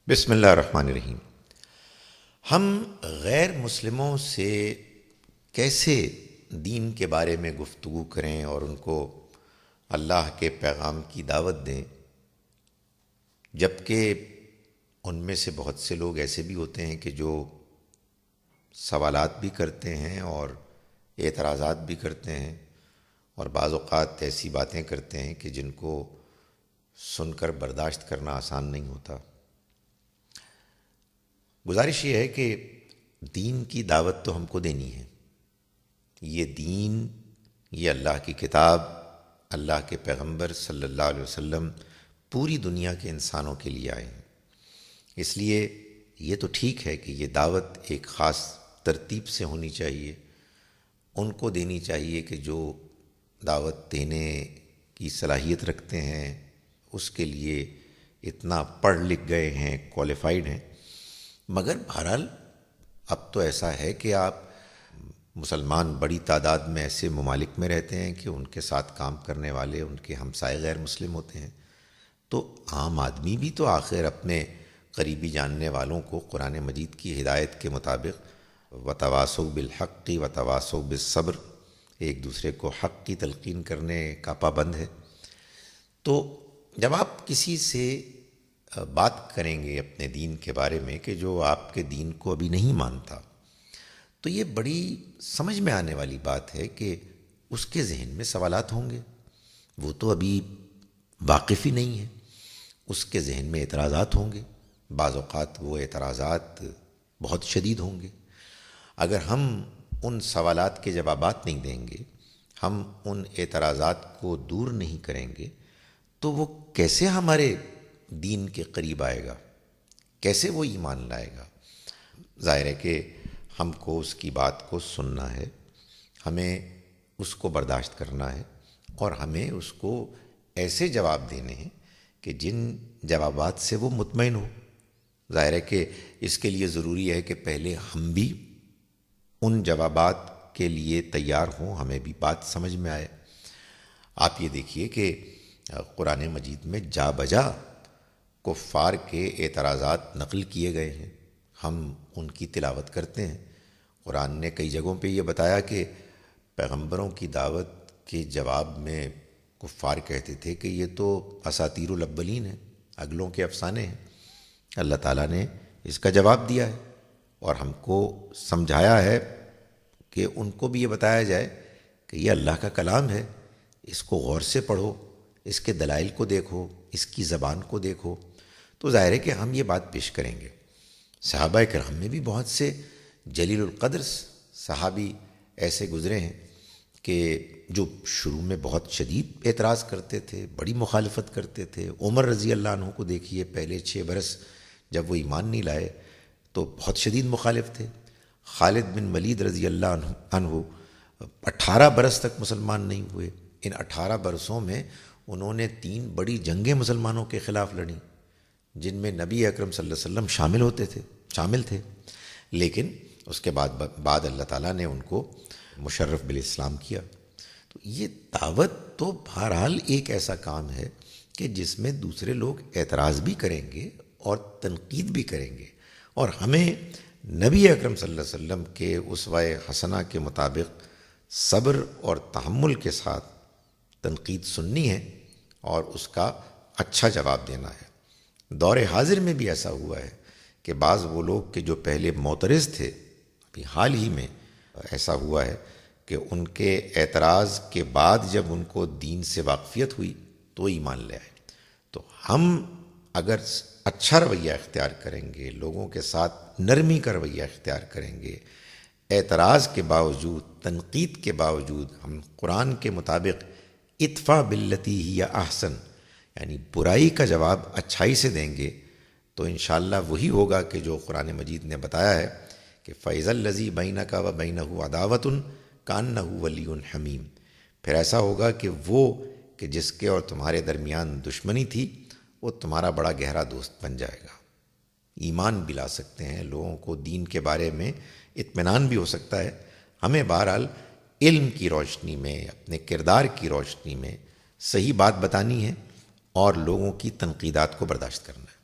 بسم اللہ الرحمن الرحیم۔ ہم غیر مسلموں سے کیسے دین کے بارے میں گفتگو کریں اور ان کو اللہ کے پیغام کی دعوت دیں، جبکہ ان میں سے بہت سے لوگ ایسے بھی ہوتے ہیں کہ جو سوالات بھی کرتے ہیں اور اعتراضات بھی کرتے ہیں، اور بعض اوقات ایسی باتیں کرتے ہیں کہ جن کو سن کر برداشت کرنا آسان نہیں ہوتا۔ گزارش یہ ہے کہ دین کی دعوت تو ہم کو دینی ہے۔ یہ دین، یہ اللہ کی کتاب، اللہ کے پیغمبر صلی اللہ علیہ وسلم پوری دنیا کے انسانوں کے لیے آئے ہیں۔ اس لیے یہ تو ٹھیک ہے کہ یہ دعوت ایک خاص ترتیب سے ہونی چاہیے، ان کو دینی چاہیے کہ جو دعوت دینے کی صلاحیت رکھتے ہیں، اس کے لیے اتنا پڑھ لکھ گئے ہیں، کوالیفائڈ ہیں۔ مگر بہرحال اب تو ایسا ہے کہ آپ مسلمان بڑی تعداد میں ایسے ممالک میں رہتے ہیں کہ ان کے ساتھ کام کرنے والے ان کے ہمسائے غیر مسلم ہوتے ہیں، تو عام آدمی بھی تو آخر اپنے قریبی جاننے والوں کو قرآن مجید کی ہدایت کے مطابق وتواصوا بالحق وتواصوا بالصبر، ایک دوسرے کو حق کی تلقین کرنے کا پابند ہے۔ تو جب آپ کسی سے بات کریں گے اپنے دین کے بارے میں کہ جو آپ کے دین کو ابھی نہیں مانتا، تو یہ بڑی سمجھ میں آنے والی بات ہے کہ اس کے ذہن میں سوالات ہوں گے، وہ تو ابھی واقف ہی نہیں ہے، اس کے ذہن میں اعتراضات ہوں گے، بعض اوقات وہ اعتراضات بہت شدید ہوں گے۔ اگر ہم ان سوالات کے جوابات نہیں دیں گے، ہم ان اعتراضات کو دور نہیں کریں گے، تو وہ کیسے ہمارے دین کے قریب آئے گا، کیسے وہ ایمان لائے گا؟ ظاہر ہے کہ ہم کو اس کی بات کو سننا ہے، ہمیں اس کو برداشت کرنا ہے، اور ہمیں اس کو ایسے جواب دینے ہیں کہ جن جوابات سے وہ مطمئن ہو۔ ظاہر ہے کہ اس کے لیے ضروری ہے کہ پہلے ہم بھی ان جوابات کے لیے تیار ہوں، ہمیں بھی بات سمجھ میں آئے۔ آپ یہ دیکھیے کہ قرآن مجید میں جا بجا کفار کے اعتراضات نقل کیے گئے ہیں، ہم ان کی تلاوت کرتے ہیں۔ قرآن نے کئی جگہوں پہ یہ بتایا کہ پیغمبروں کی دعوت کے جواب میں کفار کہتے تھے کہ یہ تو اساطیر الاولین ہیں، اگلوں کے افسانے ہیں۔ اللہ تعالیٰ نے اس کا جواب دیا ہے اور ہم کو سمجھایا ہے کہ ان کو بھی یہ بتایا جائے کہ یہ اللہ کا کلام ہے، اس کو غور سے پڑھو، اس کے دلائل کو دیکھو، اس کی زبان کو دیکھو۔ تو ظاہر ہے کہ ہم یہ بات پیش کریں گے۔ صحابہ کرام میں بھی بہت سے جلیل القدر صحابی ایسے گزرے ہیں کہ جو شروع میں بہت شدید اعتراض کرتے تھے، بڑی مخالفت کرتے تھے۔ عمر رضی اللہ عنہ کو دیکھیے، پہلے 6 برس جب وہ ایمان نہیں لائے تو بہت شدید مخالف تھے۔ خالد بن ولید رضی اللہ عنہ 18 برس تک مسلمان نہیں ہوئے۔ ان 18 برسوں میں انہوں نے 3 بڑی جنگیں مسلمانوں کے خلاف لڑیں، جن میں نبی اکرم صلی اللہ علیہ وسلم شامل تھے، لیکن اس کے بعد اللہ تعالیٰ نے ان کو مشرف بالاسلام کیا۔ تو یہ دعوت تو بہرحال ایک ایسا کام ہے کہ جس میں دوسرے لوگ اعتراض بھی کریں گے اور تنقید بھی کریں گے، اور ہمیں نبی اکرم صلی اللہ علیہ وسلم کے اسوہ حسنہ کے مطابق صبر اور تحمل کے ساتھ تنقید سننی ہے اور اس کا اچھا جواب دینا ہے۔ دور حاضر میں بھی ایسا ہوا ہے کہ بعض وہ لوگ کہ جو پہلے معترض تھے، ابھی حال ہی میں ایسا ہوا ہے کہ ان کے اعتراض کے بعد جب ان کو دین سے واقفیت ہوئی تو ایمان لے آئے۔ تو ہم اگر اچھا رویہ اختیار کریں گے، لوگوں کے ساتھ نرمی کا رویہ اختیار کریں گے، اعتراض کے باوجود، تنقید کے باوجود ہم قرآن کے مطابق ادفع باللتی ہی احسن، یعنی برائی کا جواب اچھائی سے دیں گے، تو انشاءاللہ وہی ہوگا کہ جو قرآن مجید نے بتایا ہے کہ فَإِذَا الَّذِي بَيْنَكَ وَبَيْنَهُ عَدَاوَةٌ كَأَنَّهُ وَلِيٌّ حَمِيمٌ، پھر ایسا ہوگا کہ وہ کہ جس کے اور تمہارے درمیان دشمنی تھی، وہ تمہارا بڑا گہرا دوست بن جائے گا۔ ایمان بھی لا سکتے ہیں، لوگوں کو دین کے بارے میں اطمینان بھی ہو سکتا ہے۔ ہمیں بہرحال علم کی روشنی میں، اپنے کردار کی روشنی میں صحیح بات بتانی ہے اور لوگوں کی تنقیدات کو برداشت کرنا ہے۔